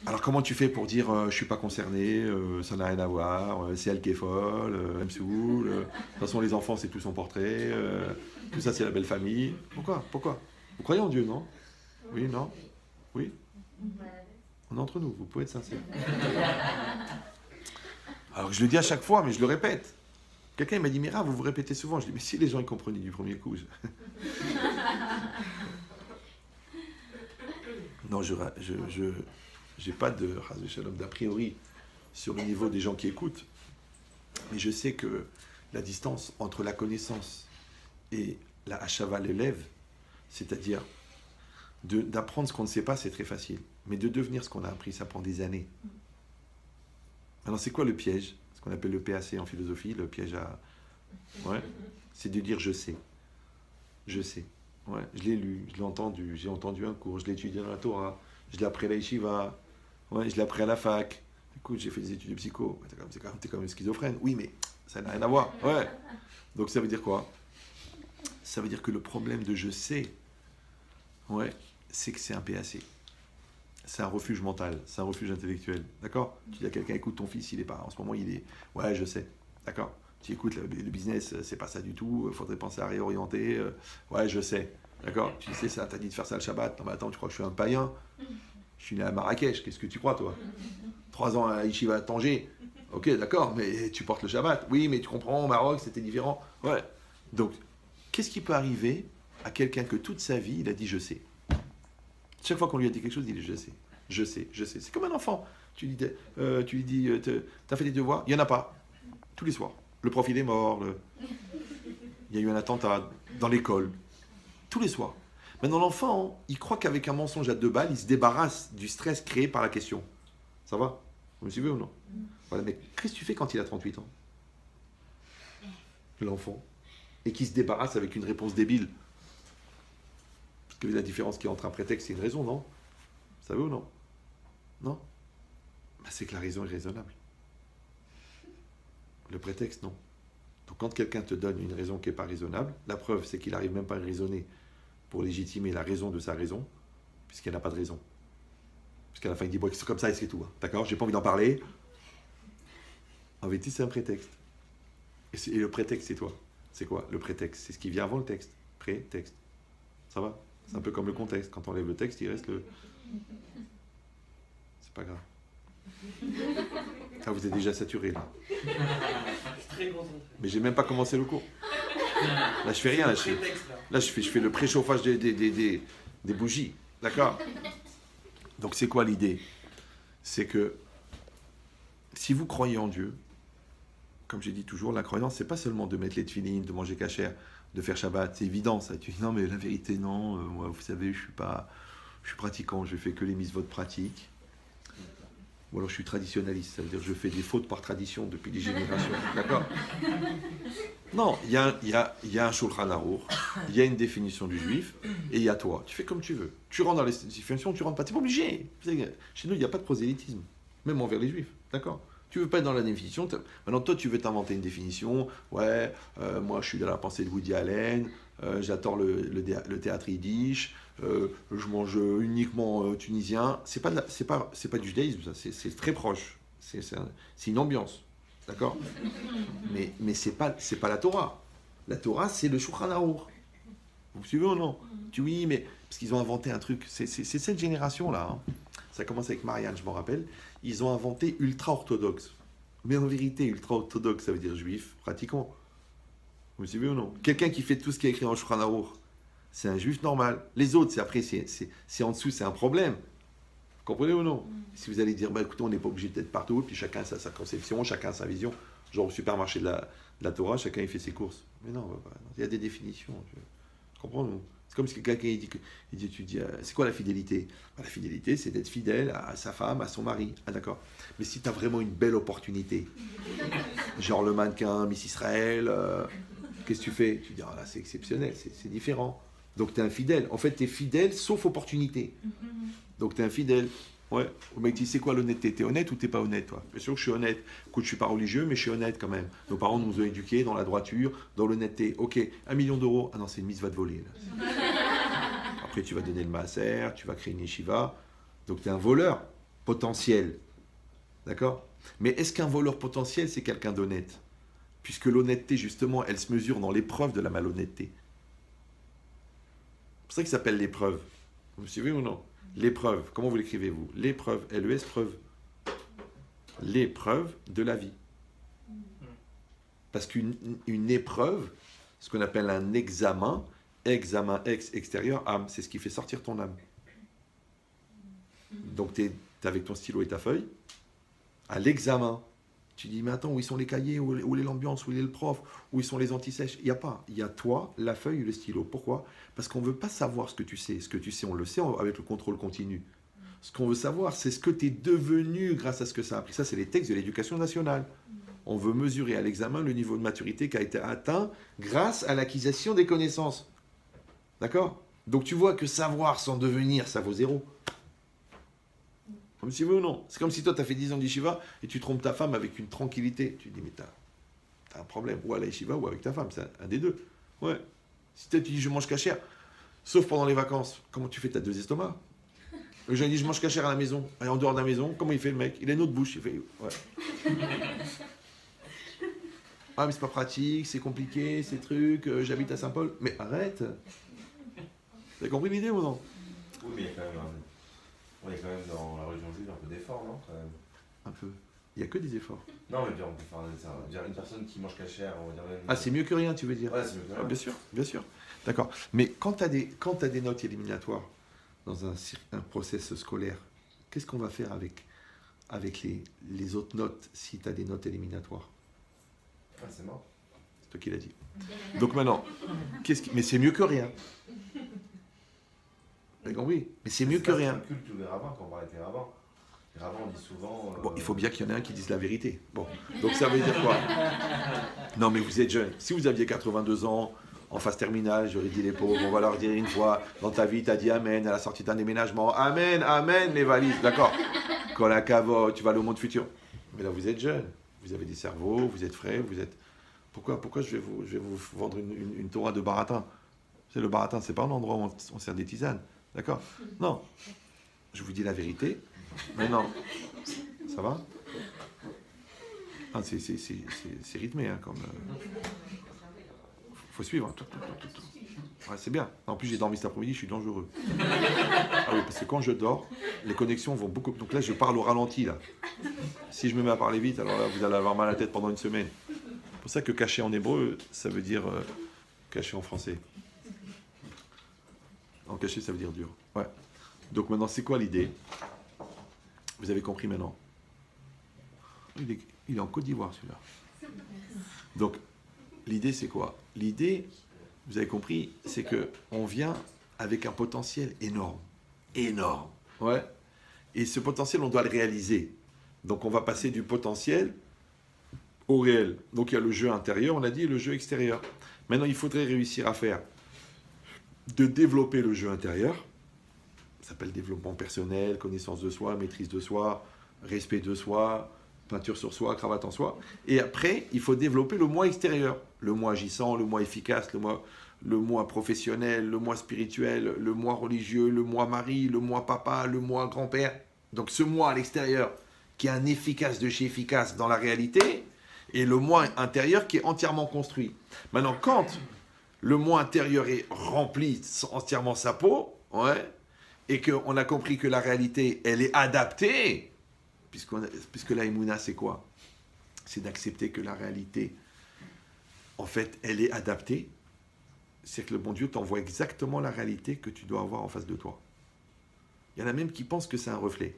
Alors comment tu fais pour dire je suis pas concerné, ça n'a rien à voir, c'est elle qui est folle, elle me saoule, de toute façon les enfants c'est tout son portrait, tout ça c'est la belle famille. Pourquoi? Pourquoi? Vous croyez en Dieu, non? Oui, non? Oui? On est entre nous, vous pouvez être sincère. Alors je le dis à chaque fois, mais je le répète. Quelqu'un m'a dit, Mira, vous vous répétez souvent. Je dis, mais si les gens ils comprenaient du premier coup. Non, j'ai pas de shalom d'a priori sur le niveau des gens qui écoutent, mais je sais que la distance entre la connaissance et la hachava, l'élève, c'est-à-dire d'apprendre ce qu'on ne sait pas, c'est très facile. Mais de devenir ce qu'on a appris, ça prend des années. Alors c'est quoi le piège? Ce qu'on appelle le PAC en philosophie, le piège à... Ouais, c'est de dire je sais. Je sais. Ouais, je l'ai lu, je l'ai entendu, j'ai entendu un cours, je l'ai étudié dans la Torah, je l'ai appris à la yeshiva, ouais, je l'ai appris à la fac. Écoute, j'ai fait des études de psycho. T'es quand même schizophrène. Oui, mais ça n'a rien à voir. Ouais. Donc ça veut dire quoi? Ça veut dire que le problème de je sais, ouais, c'est que c'est un PAC. C'est un refuge mental, c'est un refuge intellectuel. D'accord? Tu dis à quelqu'un, écoute, ton fils, il est pas. En ce moment, il est. Ouais, je sais. D'accord? Tu écoutes, le business, c'est pas ça du tout. Il faudrait penser à réorienter. Ouais, je sais. D'accord? Tu sais, ça, t'as dit de faire ça le Shabbat. Non, mais attends, tu crois que je suis un païen? Je suis né à Marrakech. Qu'est-ce que tu crois, toi? 3 ans à Yeshiva à Tanger. Ok, d'accord, mais tu portes le Shabbat. Oui, mais tu comprends, au Maroc, c'était différent. Ouais. Donc, qu'est-ce qui peut arriver à quelqu'un que toute sa vie, il a dit je sais? Chaque fois qu'on lui a dit quelque chose, il dit je sais, je sais, je sais. C'est comme un enfant. Tu lui dis, t'as fait des devoirs? Il n'y en a pas. Tous les soirs. Le prof, il est mort. Il y a eu un attentat dans l'école. Tous les soirs. Maintenant, l'enfant, il croit qu'avec un mensonge à 2 balles, il se débarrasse du stress créé par la question. Ça va? Vous me suivez ou non? Voilà, mais qu'est-ce que tu fais quand il a 38 ans? L'enfant. Et qui se débarrasse avec une réponse débile. Parce que la différence qu'il y a entre un prétexte et une raison, non? Vous savez ou non? Non? Bah, c'est que la raison est raisonnable. Le prétexte, non. Donc quand quelqu'un te donne une raison qui n'est pas raisonnable, la preuve, c'est qu'il n'arrive même pas à raisonner pour légitimer la raison de sa raison, puisqu'elle n'a pas de raison. Puisqu'à la fin, il dit, bon, c'est comme ça et c'est tout. Hein. D'accord? J'ai pas envie d'en parler. En vérité, c'est un prétexte. Et le prétexte, c'est toi. C'est quoi? Le prétexte, c'est ce qui vient avant le texte. Prétexte. Ça va? C'est un peu comme le contexte. Quand on enlève le texte, il reste le... C'est pas grave. Ah, vous êtes déjà saturé, là. Mais j'ai même pas commencé le cours. Là, je fais rien. Là, je fais le préchauffage des bougies. D'accord? Donc, c'est quoi l'idée? C'est que si vous croyez en Dieu, comme j'ai dit toujours, la croyance, c'est pas seulement de mettre les tefilines, de manger cachère, de faire Shabbat. C'est évident, ça. Tu dis, non, mais la vérité, non. Moi, vous savez, je suis pratiquant. Je fais que les mitzvot pratiques. Ou alors je suis traditionnaliste, ça veut dire que je fais des fautes par tradition depuis des générations. D'accord? Non, il y a un Shulchan Aruch, il y a une définition du juif, et il y a toi. Tu fais comme tu veux. Tu rentres dans les définitions, tu rentres pas. Tu n'es pas obligé. Chez nous, il n'y a pas de prosélytisme, même envers les juifs. D'accord? Tu veux pas être dans la définition. Maintenant, toi, tu veux t'inventer une définition. Ouais, moi, je suis dans la pensée de Woody Allen, j'adore le théâtre yiddish. Je mange uniquement tunisien. C'est pas du judaïsme, ça. C'est très proche. C'est une ambiance, d'accord? Mais c'est pas la Torah. La Torah, c'est le Shulchan Aruch. Vous suivez ou non? Oui, mais parce qu'ils ont inventé un truc. C'est cette génération-là. Hein. Ça commence avec Marianne, je m'en rappelle. Ils ont inventé ultra-orthodoxe. Mais en vérité, ultra-orthodoxe, ça veut dire juif, pratiquant. Vous suivez ou non? Quelqu'un qui fait tout ce qui est écrit en Shulchan Aruch, c'est un juif normal. Les autres, c'est en dessous, c'est un problème. Vous comprenez ou non? Si vous allez dire, bah, écoutez, on n'est pas obligé d'être partout, puis chacun a sa conception, chacun a sa vision. Genre au supermarché de la Torah, chacun il fait ses courses. Mais non, il y a des définitions. Tu comprends? C'est comme si quelqu'un tu dis, c'est quoi la fidélité? Bah, la fidélité, c'est d'être fidèle à sa femme, à son mari. Ah d'accord. Mais si tu as vraiment une belle opportunité, genre le mannequin, Miss Israël, qu'est-ce que tu fais? Tu dis, ah là, c'est exceptionnel, c'est différent. Donc tu es infidèle. En fait, tu es fidèle sauf opportunité. Donc tu es infidèle. Ouais. Le mec dit, c'est quoi l'honnêteté? T'es honnête ou t'es pas honnête, toi? Bien sûr que je suis honnête. Écoute, je suis pas religieux, mais je suis honnête quand même. Nos parents nous ont éduqués dans la droiture, dans l'honnêteté. Ok, 1 million d'euros. Ah non, c'est une mise va te voler. Là. Après, tu vas donner le maaser, tu vas créer une yeshiva. Donc tu es un voleur. potentiel. D'accord? Mais est-ce qu'un voleur potentiel, c'est quelqu'un d'honnête? Puisque l'honnêteté, justement, elle se mesure dans l'épreuve de la malhonnêteté. C'est pour ça qu'il s'appelle l'épreuve. Vous me suivez ou non? L'épreuve, comment vous l'écrivez-vous? L'épreuve, L-E-S, preuve. L'épreuve de la vie. Parce qu'une épreuve, ce qu'on appelle un examen, extérieur, âme, c'est ce qui fait sortir ton âme. Donc tu es avec ton stylo et ta feuille, à l'examen, tu dis, mais attends, où ils sont les cahiers, où est l'ambiance, où est le prof, où sont les antisèches? Il n'y a pas. Il y a toi, la feuille et le stylo. Pourquoi? Parce qu'on ne veut pas savoir ce que tu sais. Ce que tu sais, on le sait avec le contrôle continu. Ce qu'on veut savoir, c'est ce que tu es devenu grâce à ce que ça a appris. Ça, c'est les textes de l'éducation nationale. On veut mesurer à l'examen le niveau de maturité qui a été atteint grâce à l'acquisition des connaissances. D'accord? Donc tu vois que savoir sans devenir, ça vaut 0. Comme si vous ou non. C'est comme si toi, tu as fait 10 ans d'Yeshiva et tu trompes ta femme avec une tranquillité. Tu te dis, mais t'as un problème. Ou à la Yeshiva ou avec ta femme. C'est un des deux. Ouais. Si tu dis, je mange cachère, sauf pendant les vacances, comment tu fais? T'as 2 estomacs. Le jeune dit, je mange cachère à la maison. Et en dehors de la maison, comment il fait le mec? Il a une autre bouche. Il fait, ouais. Ah, mais c'est pas pratique, c'est compliqué, ces trucs, j'habite à Saint-Paul. Mais arrête! Vous avez compris l'idée ou non? Oui, mais il y a quand même dans la religion juive un peu d'efforts, non? Quand même. Un peu. Il n'y a que des efforts. Non, mais on peut faire une personne qui mange cachère, on va dire même. Ah, c'est mieux que rien, tu veux dire? Ouais, c'est mieux que rien. Ah, bien sûr, bien sûr. D'accord. Mais quand tu as des notes éliminatoires dans un process scolaire, qu'est-ce qu'on va faire avec les autres notes si tu as des notes éliminatoires? Ah, c'est mort. C'est toi qui l'as dit. Donc maintenant, mais c'est mieux que rien. Vous avez compris? Mais c'est mieux que rien. C'est le culte des rabbins quand on parle avec les rabbins. Les rabbins disent souvent. Bon, il faut bien qu'il y en ait un qui dise la vérité. Bon, donc ça veut dire quoi? Non, mais vous êtes jeune. Si vous aviez 82 ans, en phase terminale, j'aurais dit les pauvres, on va leur dire une fois, dans ta vie, tu as dit Amen à la sortie d'un déménagement. Amen, Amen, les valises, d'accord? Quand la cave, tu vas aller au monde futur. Mais là, vous êtes jeune. Vous avez des cerveaux, vous êtes frais, vous êtes... Pourquoi je vais vous vendre une Torah de baratin? C'est le baratin, c'est pas un endroit où on sert des tisanes. D'accord? Non. Je vous dis la vérité. Mais non. Ça va? Ah, c'est rythmé, hein, comme... Faut suivre. Hein, tout. Ouais, c'est bien. En plus, j'ai dormi cet après-midi, je suis dangereux. Ah oui, parce que quand je dors, les connexions vont beaucoup... Donc là, je parle au ralenti, là. Si je me mets à parler vite, alors là, vous allez avoir mal à la tête pendant une semaine. C'est pour ça que caché en hébreu, ça veut dire caché en français. En caché, ça veut dire dur. Ouais. Donc maintenant, c'est quoi l'idée? Vous avez compris maintenant? Il est en Côte d'Ivoire, celui-là. Donc, l'idée, c'est quoi? L'idée, vous avez compris, c'est qu'on vient avec un potentiel énorme. Énorme. Ouais. Et ce potentiel, on doit le réaliser. Donc, on va passer du potentiel au réel. Donc, il y a le jeu intérieur, on a dit, et le jeu extérieur. Maintenant, il faudrait réussir à faire de développer le jeu intérieur. Ça s'appelle développement personnel, connaissance de soi, maîtrise de soi, respect de soi, peinture sur soi, cravate en soi. Et après, il faut développer le moi extérieur. Le moi agissant, le moi efficace, le moi professionnel, le moi spirituel, le moi religieux, le moi mari, le moi papa, le moi grand-père. Donc ce moi à l'extérieur qui est un efficace de chez efficace dans la réalité, et le moi intérieur qui est entièrement construit. Maintenant, quand le moi intérieur est rempli entièrement sa peau, ouais, et qu'on a compris que la réalité, elle est adaptée, puisque la Emouna, c'est quoi? C'est d'accepter que la réalité, en fait, elle est adaptée. C'est que le bon Dieu t'envoie exactement la réalité que tu dois avoir en face de toi. Il y en a même qui pensent que c'est un reflet.